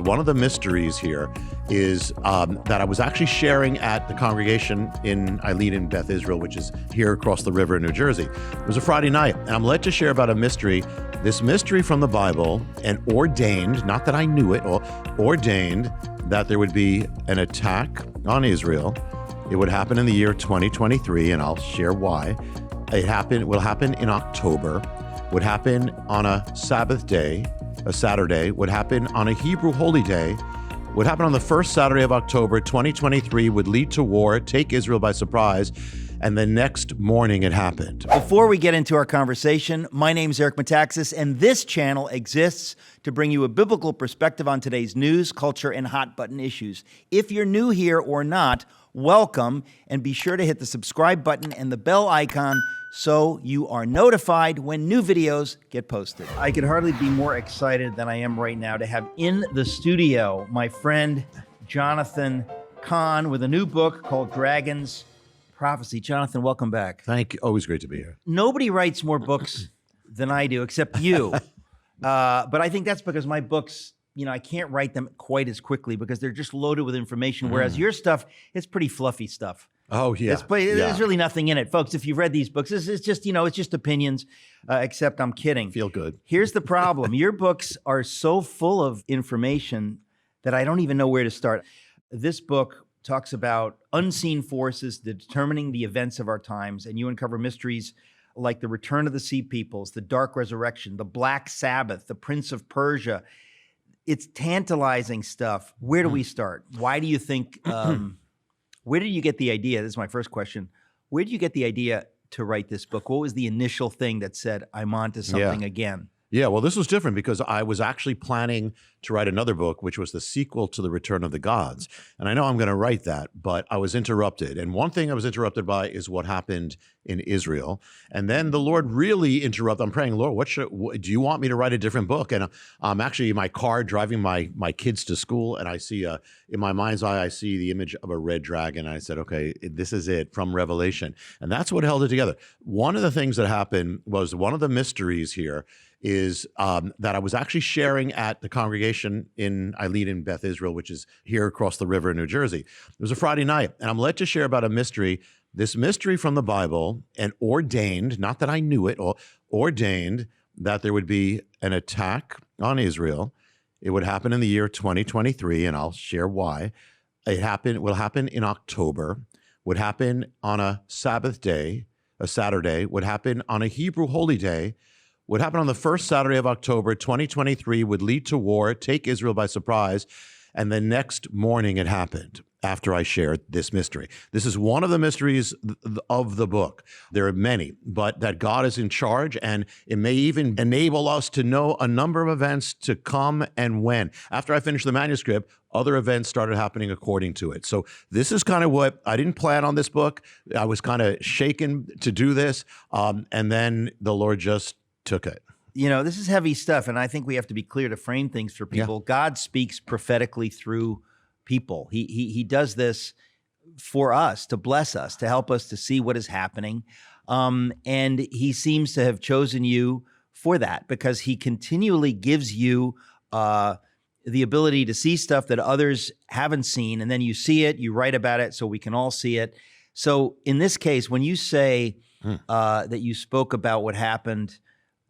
one of the mysteries here is that I was actually sharing at the congregation I lead in Beth Israel, which is here across the river in New Jersey. It was a Friday night, and I'm led to share about a mystery, this mystery from the Bible, and ordained, not that I knew it, or ordained that there would be an attack on Israel. It would happen in the year 2023, and I'll share why. It will happen in October, would happen on a Sabbath day, a Saturday, would happen on a Hebrew holy day, would happen on the first Saturday of October 2023, would lead to war, take Israel by surprise, and the next morning it happened. Before we get into our conversation, my name's Eric Metaxas, and this channel exists to bring you a biblical perspective on today's news, culture, and hot-button issues. If you're new here or not, welcome, and be sure to hit the subscribe button and the bell icon so you are notified when new videos get posted. I could hardly be more excited than I am right now to have in the studio my friend Jonathan Cahn with a new book called Dragons Prophecy. Jonathan, welcome back. Thank you. Always great to be here. Nobody writes more books than I do, except you. But I think that's because my books, I can't write them quite as quickly because they're just loaded with information, whereas your stuff, it's pretty fluffy stuff. Oh, yeah. There's really nothing in it. Folks, if you've read these books, it's just, it's just opinions, except I'm kidding. Feel good. Here's the problem. Your books are so full of information that I don't even know where to start. This book talks about unseen forces determining the events of our times, and you uncover mysteries like the return of the Sea Peoples, the Dark Resurrection, the Black Sabbath, the Prince of Persia. It's tantalizing stuff. Where do we start? Why do you think, where did you get the idea? This is my first question. Where did you get the idea to write this book? What was the initial thing that said, I'm onto something again? Yeah, well, this was different because I was actually planning to write another book, which was the sequel to The Return of the Gods. And I know I'm going to write that, but I was interrupted. And one thing I was interrupted by is what happened in Israel. And then the Lord really interrupted. I'm praying, Lord, do you want me to write a different book? And I'm actually in my car driving my kids to school, and I see, in my mind's eye, I see the image of a red dragon. And I said, okay, this is it from Revelation. And that's what held it together. One of the things that happened was one of the mysteries here is that I was actually sharing at the congregation I lead in Beth Israel, which is here across the river in New Jersey. It was a Friday night, and I'm led to share about a mystery, this mystery from the Bible, and ordained, not that I knew it, or ordained that there would be an attack on Israel. It would happen in the year 2023, and I'll share why. It will happen in October, would happen on a Sabbath day, a Saturday, would happen on a Hebrew holy day, would happen on the first Saturday of October 2023, would lead to war, take Israel by surprise, and the next morning it happened after I shared this mystery. This is one of the mysteries of the book. There are many, but that God is in charge, and it may even enable us to know a number of events to come and when. After I finished the manuscript, other events started happening according to it. So this is kind of what, I didn't plan on this book. I was kind of shaken to do this, and then the Lord just took it. This is heavy stuff, and I think we have to be clear to frame things for people. Yeah. God speaks prophetically through people. He does this for us, to bless us, to help us to see what is happening. And he seems to have chosen you for that because he continually gives you the ability to see stuff that others haven't seen. And then you see it, you write about it so we can all see it. So in this case, when you say that you spoke about what happened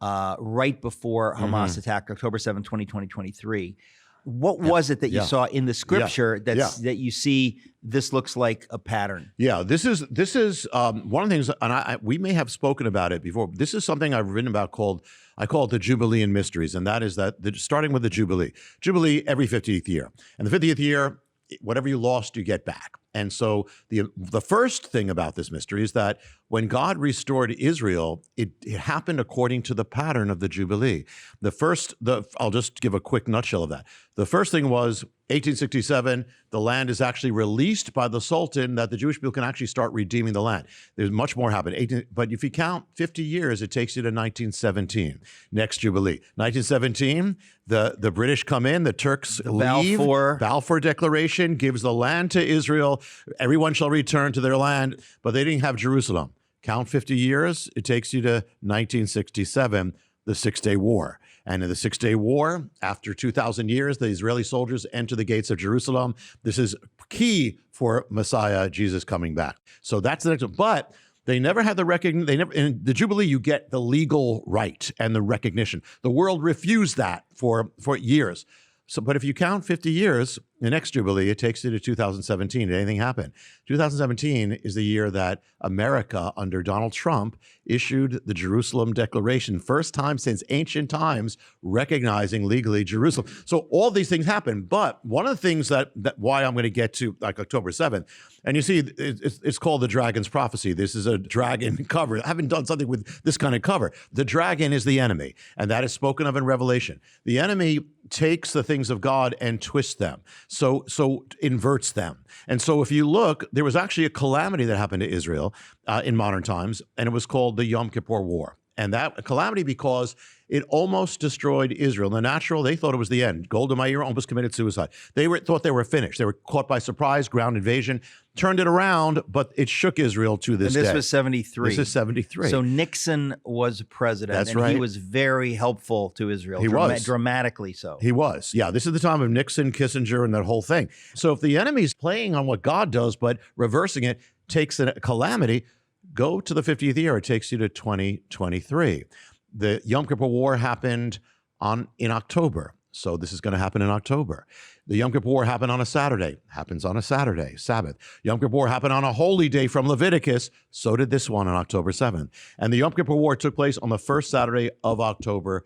right before Hamas attacked October 7, 2023. What was it that you saw in the scripture that you see this looks like a pattern? Yeah, this is one of the things, and we may have spoken about it before. This is something I've written about I call it the Jubilee and Mysteries, and that is starting with the Jubilee. Jubilee every 50th year. And the 50th year, whatever you lost, you get back. And so the first thing about this mystery is that when God restored Israel, it happened according to the pattern of the Jubilee. I'll just give a quick nutshell of that. The first thing was 1867, the land is actually released by the Sultan that the Jewish people can actually start redeeming the land. There's much more happened. But if you count 50 years, it takes you to 1917, next Jubilee. 1917, the British come in, the Turks leave. Balfour Declaration gives the land to Israel. Everyone shall return to their land, but they didn't have Jerusalem. Count 50 years, it takes you to 1967, the Six-Day War. And in the 6-Day War, after 2,000 years, the Israeli soldiers enter the gates of Jerusalem. This is key for Messiah, Jesus coming back. So that's the next one. But they never had the recognition. They never, in the Jubilee, you get the legal right and the recognition. The world refused that for years. So, but if you count 50 years, the next Jubilee, it takes you to 2017. Did anything happen? 2017 is the year that America, under Donald Trump, issued the Jerusalem Declaration. First time since ancient times recognizing legally Jerusalem. So all these things happen. But one of the things that why I'm going to get to like October 7th, and you see, it's called the Dragon's Prophecy. This is a dragon cover. I haven't done something with this kind of cover. The dragon is the enemy, and that is spoken of in Revelation. The enemy takes the things of God and twists them. So inverts them. And so if you look, there was actually a calamity that happened to Israel in modern times, and it was called the Yom Kippur War. And that calamity because it almost destroyed Israel. In the natural, they thought it was the end. Golda Meir almost committed suicide. They thought they were finished. They were caught by surprise, ground invasion, turned it around, but it shook Israel to this day. And this was 73. This is 73. So Nixon was president. That's and right. He was very helpful to Israel. He was. Dramatically so. He was. Yeah, this is the time of Nixon, Kissinger, and that whole thing. So if the enemy's playing on what God does, but reversing it takes a calamity, go to the 50th year. It takes you to 2023. The Yom Kippur War happened in October. So this is going to happen in October. The Yom Kippur War happened on a Saturday. Happens on a Saturday, Sabbath. Yom Kippur War happened on a holy day from Leviticus. So did this one on October 7th. And the Yom Kippur War took place on the first Saturday of October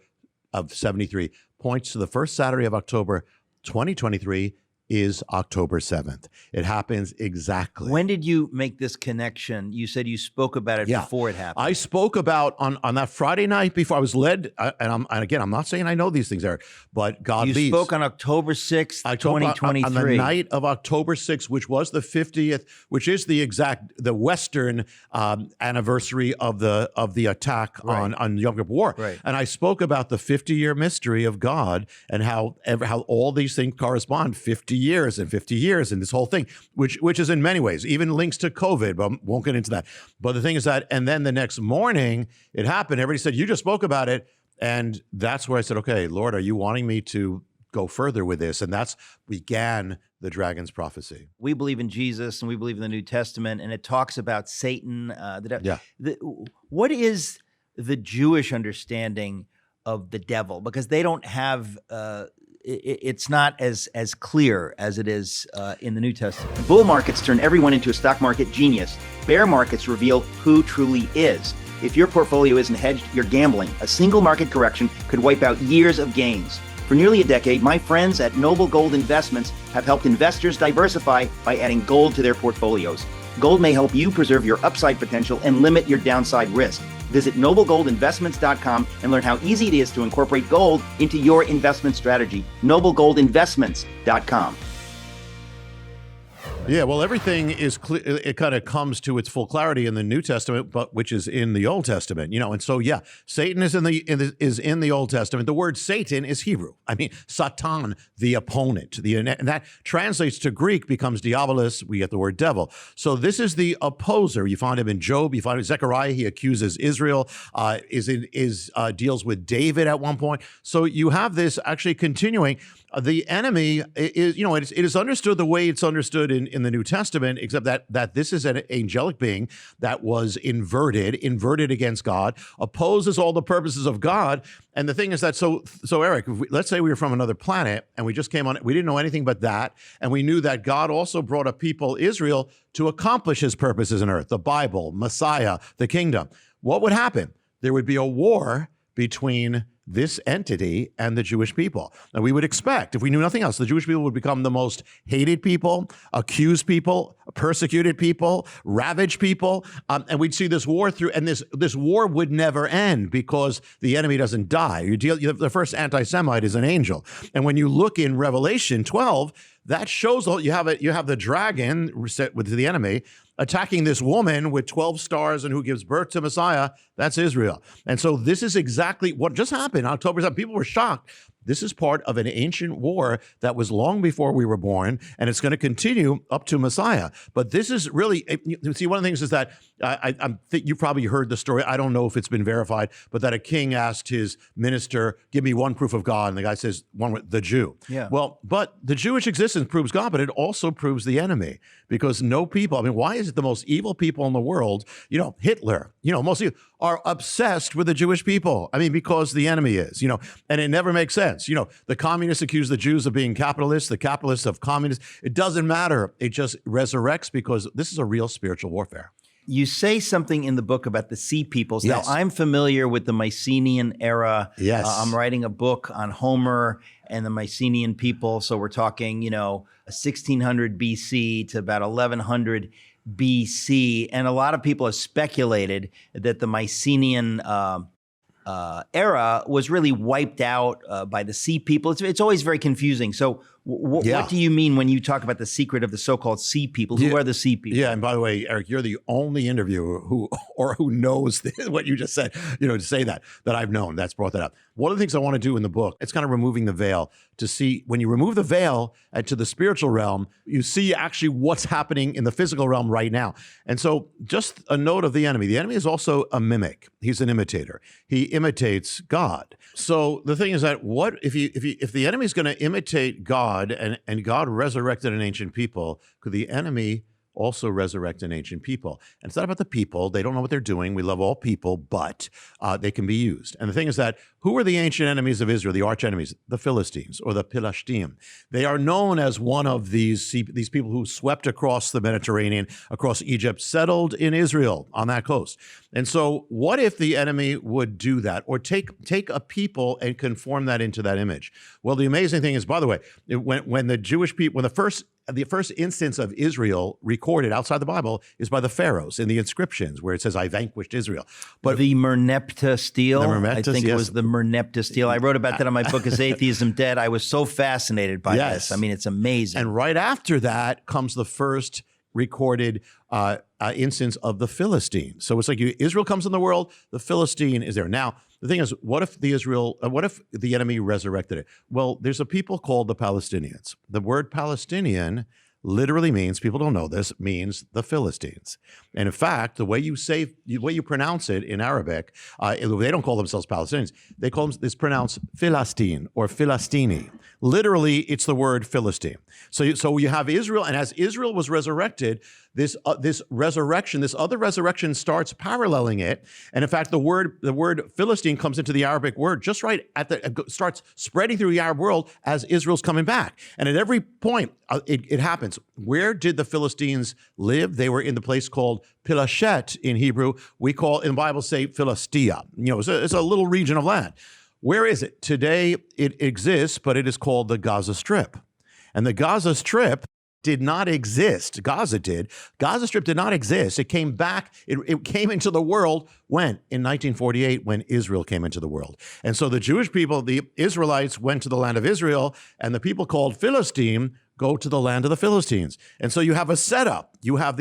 of 73. Points to the first Saturday of October 2023 is October 7th. It happens exactly. When did you make this connection? You said you spoke about it before it happened. I spoke about on that Friday night before I was led, and again, I'm not saying I know these things, Eric, but God leads. You spoke on October 6th, 2023. On the night of October 6th, which was the 50th, which is the Western anniversary of the attack on Yom Kippur War. Right. And I spoke about the 50-year mystery of God and how all these things correspond 50 years and 50 years and this whole thing, which is in many ways, even links to COVID, but won't get into that. But the thing is that, and then the next morning it happened. Everybody said, you just spoke about it. And that's where I said, okay, Lord, are you wanting me to go further with this? And that's began the dragon's prophecy. We believe in Jesus and we believe in the New Testament, and it talks about Satan. What is the Jewish understanding of the devil? Because they don't have it's not as clear as it is in the New Testament. Bull markets turn everyone into a stock market genius. Bear markets reveal who truly is. If your portfolio isn't hedged, you're gambling. A single market correction could wipe out years of gains. For nearly a decade, my friends at Noble Gold Investments have helped investors diversify by adding gold to their portfolios. Gold may help you preserve your upside potential and limit your downside risk. Visit noblegoldinvestments.com and learn how easy it is to incorporate gold into your investment strategy. noblegoldinvestments.com. Yeah, well, everything is clear. It kind of comes to its full clarity in the New Testament, but which is in the Old Testament, and so Satan is in the Old Testament. The word Satan is Hebrew. I mean, Satan, the opponent, and that translates to Greek, becomes diabolos. We get the word devil. So this is the opposer. You find him in Job. You find him in Zechariah. He accuses Israel. Deals with David at one point. So you have this actually continuing. The enemy is, it is understood the way it's understood in the New Testament, except that this is an angelic being that was inverted against God, opposes all the purposes of God. And the thing is that, so Eric, let's say we were from another planet and we just came on, we didn't know anything but that. And we knew that God also brought a people, Israel, to accomplish his purposes on earth, the Bible, Messiah, the kingdom. What would happen? There would be a war between this entity and the Jewish people. And we would expect, if we knew nothing else, the Jewish people would become the most hated people, accused people, persecuted people, ravaged people, and we'd see this war through, and this war would never end because the enemy doesn't die. The first anti-Semite is an angel. And when you look in Revelation 12, that shows you have the dragon set with the enemy attacking this woman with 12 stars and who gives birth to Messiah. That's Israel. And so this is exactly what just happened. October 7th, people were shocked. This is part of an ancient war that was long before we were born, and it's going to continue up to Messiah. But this is really, see, one of the things is that I think you probably heard the story. I don't know if it's been verified, but that a king asked his minister, give me one proof of God. And the guy says, the Jew. Yeah. Well, but the Jewish existence proves God, but it also proves the enemy, because no people, I mean, why is it the most evil people in the world, Hitler, most of you are obsessed with the Jewish people? I mean, because the enemy is, and it never makes sense. The communists accuse the Jews of being capitalists, the capitalists of communists. It doesn't matter. It just resurrects, because this is a real spiritual warfare. You say something in the book about the Sea Peoples. Yes. Now, I'm familiar with the Mycenaean era. Yes. I'm writing a book on Homer and the Mycenaean people. So we're talking, 1600 BC to about 1100 BC. And a lot of people have speculated that the Mycenaean era was really wiped out by the Sea People. It's always very confusing. So what do you mean when you talk about the secret of the so-called Sea People? Who are the Sea People? Yeah, and by the way, Eric, you're the only interviewer who knows what you just said, to say that I've known. That's brought that up. One of the things I want to do in the book, it's kind of removing the veil to see, when you remove the veil to the spiritual realm, you see actually what's happening in the physical realm right now. And so just a note of the enemy. The enemy is also a mimic. He's an imitator. He imitates God. So the thing is that if the enemy is going to imitate God, and God resurrected an ancient people, could the enemy also resurrect an ancient people? And it's not about the people. They don't know what they're doing. We love all people, but they can be used. And the thing is that, who are the ancient enemies of Israel, the arch enemies? The Philistines, or the Pilashtim. They are known as one of these people who swept across the Mediterranean, across Egypt, settled in Israel on that coast. And so what if the enemy would do that, or take a people and conform that into that image? Well, the amazing thing is, by the way, when the Jewish people, the first instance of Israel recorded outside the Bible is by the pharaohs in the inscriptions, where it says, I vanquished Israel. But the Merneptah stele, I think it was the Merneptah stele. I wrote about that in my book, Is Atheism Dead? I was so fascinated by this. I mean, it's amazing. And right after that comes the first recorded instance of the Philistine. So it's like Israel comes in the world, the Philistine is there. Now, the thing is, what if the enemy resurrected it? Well, there's a people called the Palestinians. The word Palestinian literally means, people don't know this, means the Philistines. And in fact, the way you pronounce it in Arabic, they don't call themselves Palestinians. They call them, it's pronounced Philistine or Philistini. Literally, it's the word Philistine. So you have Israel, and as Israel was resurrected, this other resurrection starts paralleling it. And in fact, the word Philistine comes into the Arabic word just right starts spreading through the Arab world as Israel's coming back. And at every point, it happens. Where did the Philistines live? They were in the place called Pilashet in Hebrew. We call, in the Bible, say Philistia. It's a little region of land. Where is it? Today, it exists, but it is called the Gaza Strip. And the Gaza Strip did not exist. Gaza did. Gaza Strip did not exist. It came back. It came into the world when? In 1948, when Israel came into the world. And so the Jewish people, the Israelites, went to the land of Israel, and the people called Philistine go to the land of the Philistines. And so you have a setup. You have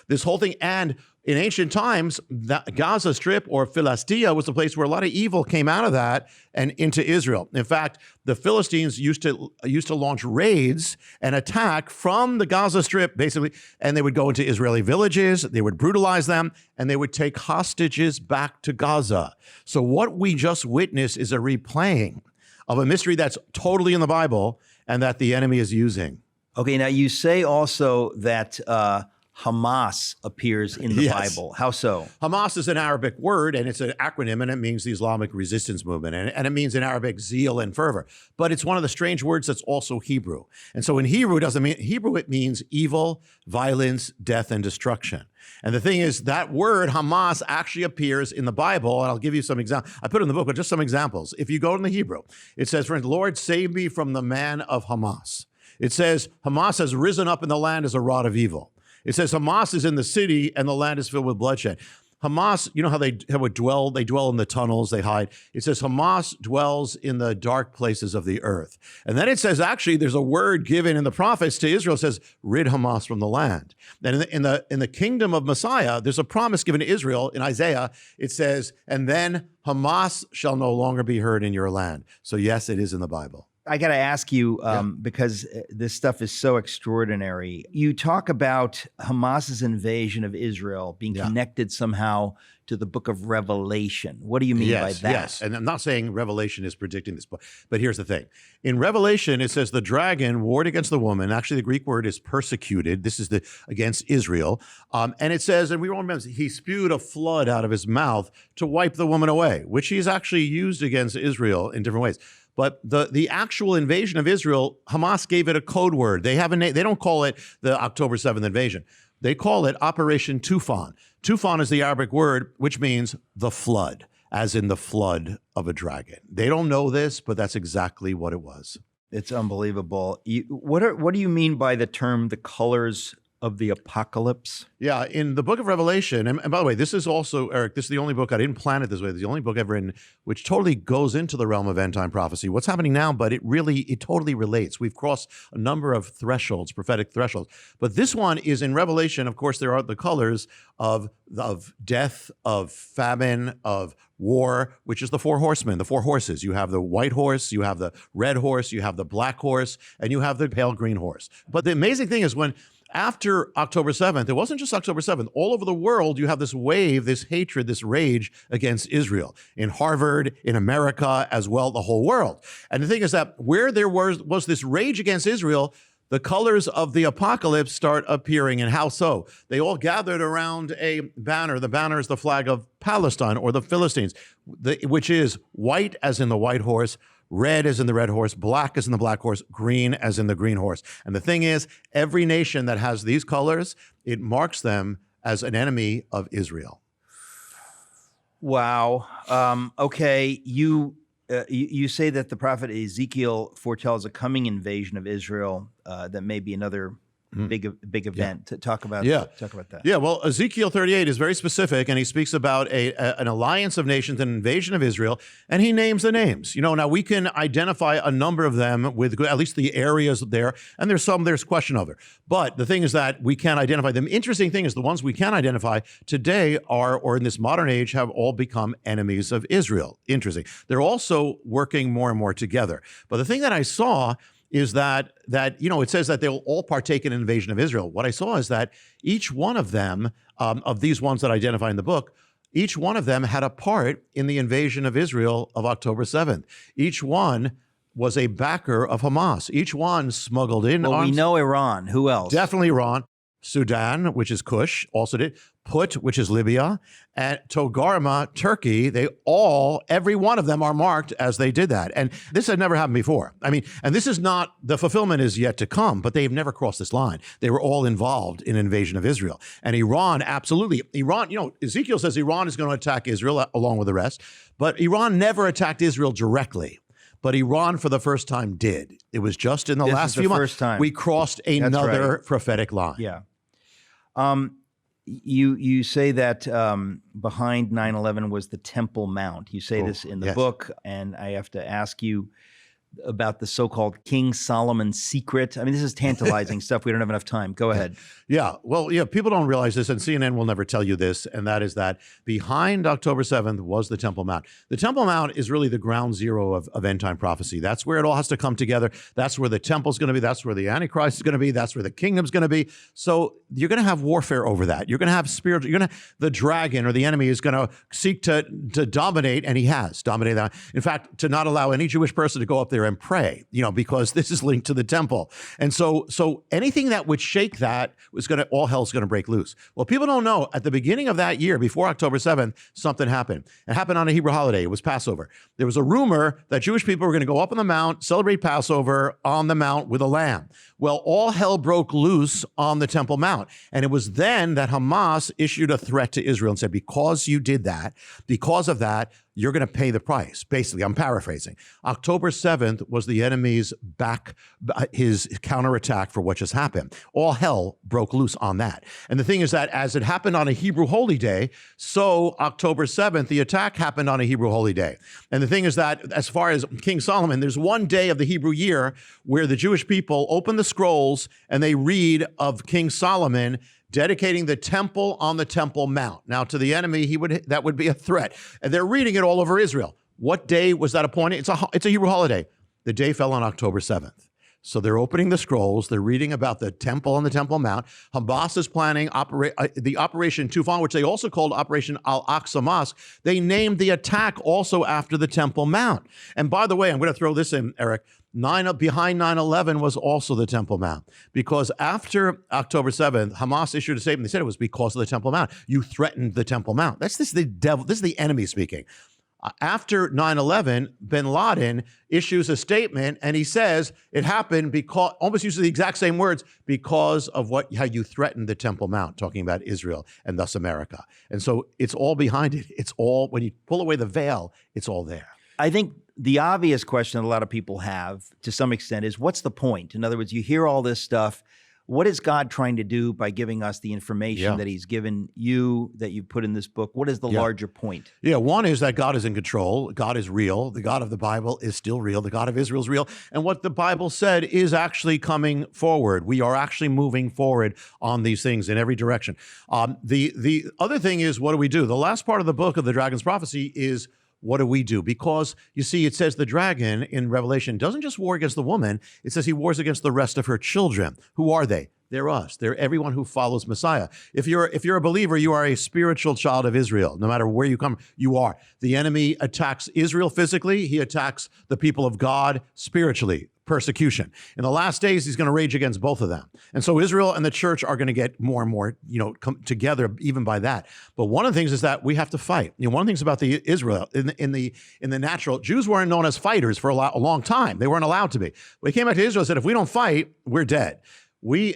this whole thing. And in ancient times, the Gaza Strip, or Philistia, was the place where a lot of evil came out of that and into Israel. In fact, the Philistines used to launch raids and attack from the Gaza Strip, basically, and they would go into Israeli villages, they would brutalize them, and they would take hostages back to Gaza. So what we just witnessed is a replaying of a mystery that's totally in the Bible and that the enemy is using. Okay, now you say also that Hamas appears in the Bible. How so? Hamas is an Arabic word, and it's an acronym, and it means the Islamic resistance movement, and it means in Arabic zeal and fervor. But it's one of the strange words that's also Hebrew. And so in Hebrew, it means evil, violence, death, and destruction. And the thing is, that word Hamas actually appears in the Bible, and I'll give you some examples. I put it in the book, but just some examples. If you go in the Hebrew, it says, for instance, Lord, save me from the man of Hamas. It says, Hamas has risen up in the land as a rod of evil. It says Hamas is in the city and the land is filled with bloodshed. Hamas, you know how they dwell in the tunnels, they hide. It says Hamas dwells in the dark places of the earth. And then it says, actually, there's a word given in the prophets to Israel, it says, rid Hamas from the land. Then in the kingdom of Messiah, there's a promise given to Israel in Isaiah. It says, and then Hamas shall no longer be heard in your land. So yes, it is in the Bible. I got to ask you, because this stuff is so extraordinary. You talk about Hamas's invasion of Israel being connected somehow to the book of Revelation. What do you mean by that? Yes, and I'm not saying Revelation is predicting this book, but here's the thing. In Revelation, it says the dragon warred against the woman. Actually, the Greek word is persecuted. This is against Israel. And it says, and we all remember, he spewed a flood out of his mouth to wipe the woman away, which he's actually used against Israel in different ways. But the actual invasion of Israel, Hamas gave it a code word. They have a name. They don't call it the October 7th invasion. They call it Operation Tufan. Tufan is the Arabic word, which means the flood, as in the flood of a dragon. They don't know this, but that's exactly what it was. It's unbelievable. What do you mean by the term the colors of the apocalypse? Yeah, in the book of Revelation, and by the way, this is also, Eric, this is the only book, I didn't plan it this way, it's the only book I've written which totally goes into the realm of end time prophecy. What's happening now, but it totally relates. We've crossed a number of thresholds, prophetic thresholds. But this one is in Revelation, of course, there are the colors of death, of famine, of war, which is the four horsemen, the four horses. You have the white horse, you have the red horse, you have the black horse, and you have the pale green horse. But the amazing thing is after October 7th, it wasn't just October 7th. All over the world, you have this wave, this hatred, this rage against Israel. In Harvard, in America, as well, the whole world. And the thing is that where there was this rage against Israel, the colors of the apocalypse start appearing. And how so? They all gathered around a banner. The banner is the flag of Palestine or the Philistines, which is white as in the white horse, red as in the red horse, black as in the black horse, green as in the green horse. And the thing is, every nation that has these colors, it marks them as an enemy of Israel. Wow. Okay. You say that the prophet Ezekiel foretells a coming invasion of Israel that may be another big event. To talk about that. Yeah, well, Ezekiel 38 is very specific, and he speaks about an alliance of nations, an invasion of Israel, and he names the names. Now we can identify a number of them with at least the areas there, and there's question of it. But the thing is that we can't identify them. Interesting thing is the ones we can identify today or in this modern age, have all become enemies of Israel. Interesting. They're also working more and more together. But the thing that I saw is that it says that they'll all partake in an invasion of Israel. What I saw is that each one of them, of these ones that I identify in the book, each one of them had a part in the invasion of Israel of October 7th. Each one was a backer of Hamas. Each one smuggled in arms. We know Iran. Who else? Definitely Iran. Sudan, which is Kush, also did. Put, which is Libya, and Togarma, Turkey, every one of them are marked as they did that. And this had never happened before. I mean, and this is not, the fulfillment is yet to come, but they've never crossed this line. They were all involved in invasion of Israel. And Iran, absolutely. Iran, Ezekiel says Iran is going to attack Israel along with the rest, but Iran never attacked Israel directly. But Iran, for the first time, did. It was just in the last few months. First time. We crossed another prophetic line. Yeah. You say that behind 9/11 was the Temple Mount. You say this in the book, and I have to ask you about the so-called King Solomon's secret. I mean, this is tantalizing stuff. We don't have enough time. Go ahead. Yeah. Well, people don't realize this, and CNN will never tell you this, and that is that behind October 7th was the Temple Mount. The Temple Mount is really the ground zero of end-time prophecy. That's where it all has to come together. That's where the temple's going to be. That's where the Antichrist is going to be. That's where the kingdom's going to be. So you're going to have warfare over that. You're going to have the dragon or the enemy is going to seek to dominate, and he has dominated that. In fact, to not allow any Jewish person to go up there and pray, because this is linked to the temple. And so anything that would shake that all hell's going to break loose. Well, people don't know, at the beginning of that year, before October 7th, something happened. It happened on a Hebrew holiday. It was Passover. There was a rumor that Jewish people were going to go up on the mount, celebrate Passover on the mount with a lamb. Well, all hell broke loose on the Temple Mount. And it was then that Hamas issued a threat to Israel and said, because you did that, because of that, you're going to pay the price. Basically, I'm paraphrasing. October 7th was the enemy's his counterattack for what just happened. All hell broke loose on that. And the thing is that as it happened on a Hebrew holy day, so October 7th, the attack happened on a Hebrew holy day. And the thing is that as far as King Solomon, there's one day of the Hebrew year where the Jewish people open the scrolls and they read of King Solomon dedicating the temple on the Temple Mount. Now, to the enemy, that would be a threat. And they're reading it all over Israel. What day was that appointed? It's a Hebrew holiday. The day fell on October 7th. So they're opening the scrolls. They're reading about the temple on the Temple Mount. Hamas is planning the Operation Tufan, which they also called Operation Al-Aqsa Mosque. They named the attack also after the Temple Mount. And by the way, I'm going to throw this in, Eric. Behind 9/11 was also the Temple Mount, because after October 7th, Hamas issued a statement. They said it was because of the Temple Mount. You threatened the Temple Mount. This is the devil. This is the enemy speaking. After 9/11, bin Laden issues a statement and he says it happened because, almost uses the exact same words, because of how you threatened the Temple Mount, talking about Israel and thus America. And so it's all behind it. It's all, when you pull away the veil, it's all there. I think the obvious question that a lot of people have to some extent is, what's the point? In other words, you hear all this stuff. What is God trying to do by giving us the information that he's given you, that you put in this book? What is the larger point? Yeah, one is that God is in control. God is real. The God of the Bible is still real. The God of Israel is real. And what the Bible said is actually coming forward. We are actually moving forward on these things in every direction. The other thing is, what do we do? The last part of the book of the Dragon's Prophecy is, what do we do? Because, you see, it says the dragon in Revelation doesn't just war against the woman. It says he wars against the rest of her children. Who are they? They're us. They're everyone who follows Messiah. If you're a believer, you are a spiritual child of Israel. No matter where you come, you are. The enemy attacks Israel physically. He attacks the people of God spiritually. Persecution. In the last days, he's going to rage against both of them. And so Israel and the church are going to get more and more, come together even by that. But one of the things is that we have to fight. One of the things about the Israel in the natural, Jews weren't known as fighters for a long time. They weren't allowed to be. They came back to Israel and said, if we don't fight, we're dead.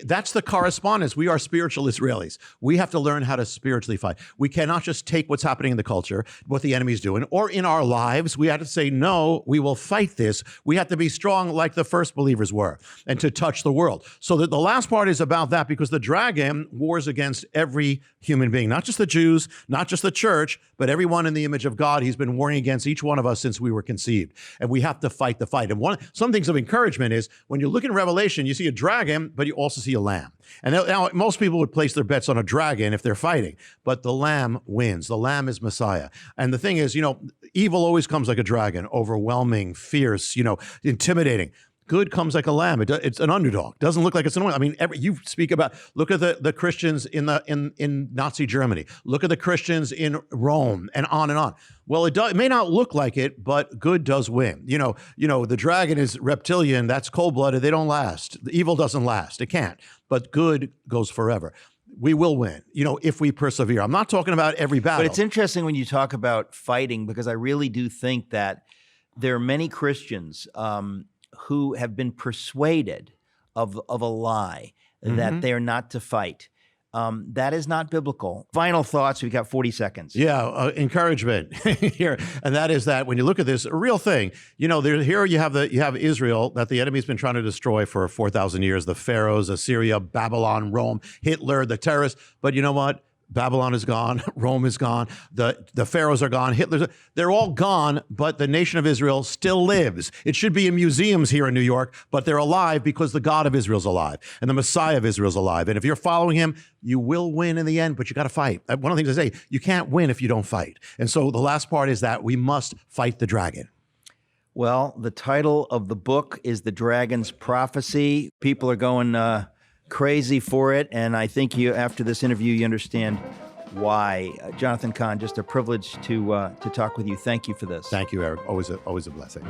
That's the correspondence. We are spiritual Israelis. We have to learn how to spiritually fight. We cannot just take what's happening in the culture, what the enemy's doing, or in our lives. We have to say, no, we will fight this. We have to be strong like the first believers were, and to touch the world. So that the last part is about that, because the dragon wars against every human being, not just the Jews, not just the church, but everyone in the image of God. He's been warring against each one of us since we were conceived. And we have to fight the fight. And some things of encouragement is, when you look in Revelation, you see a dragon, but you also see a lamb. And now most people would place their bets on a dragon if they're fighting, but the lamb wins. The lamb is Messiah. And the thing is, evil always comes like a dragon, overwhelming, fierce, intimidating. Good comes like a lamb. It's an underdog. Doesn't look like it's an underdog. I mean, you speak about, look at the Christians in Nazi Germany. Look at the Christians in Rome, and on and on. Well, it may not look like it, but good does win. The dragon is reptilian. That's cold-blooded. They don't last. The evil doesn't last. It can't. But good goes forever. We will win, if we persevere. I'm not talking about every battle. But it's interesting when you talk about fighting, because I really do think that there are many Christians who have been persuaded of a lie, that they are not to fight. That is not biblical. Final thoughts. We've got 40 seconds. Yeah, encouragement here, and that is that when you look at this, a real thing. Here you have Israel that the enemy's been trying to destroy for 4,000 years. The pharaohs, Assyria, Babylon, Rome, Hitler, the terrorists. But you know what? Babylon is gone. Rome is gone. The pharaohs are gone. They're all gone, but the nation of Israel still lives. It should be in museums here in New York, but they're alive because the God of Israel's alive and the Messiah of Israel's alive. And if you're following him, you will win in the end, but you got to fight. One of the things I say, you can't win if you don't fight. And so the last part is that we must fight the dragon. Well, the title of the book is The Dragon's Prophecy. People are going crazy for it, and I think after this interview, you understand why. Jonathan Cahn, just a privilege to talk with you. Thank you for this. Thank you, Eric. Always a blessing.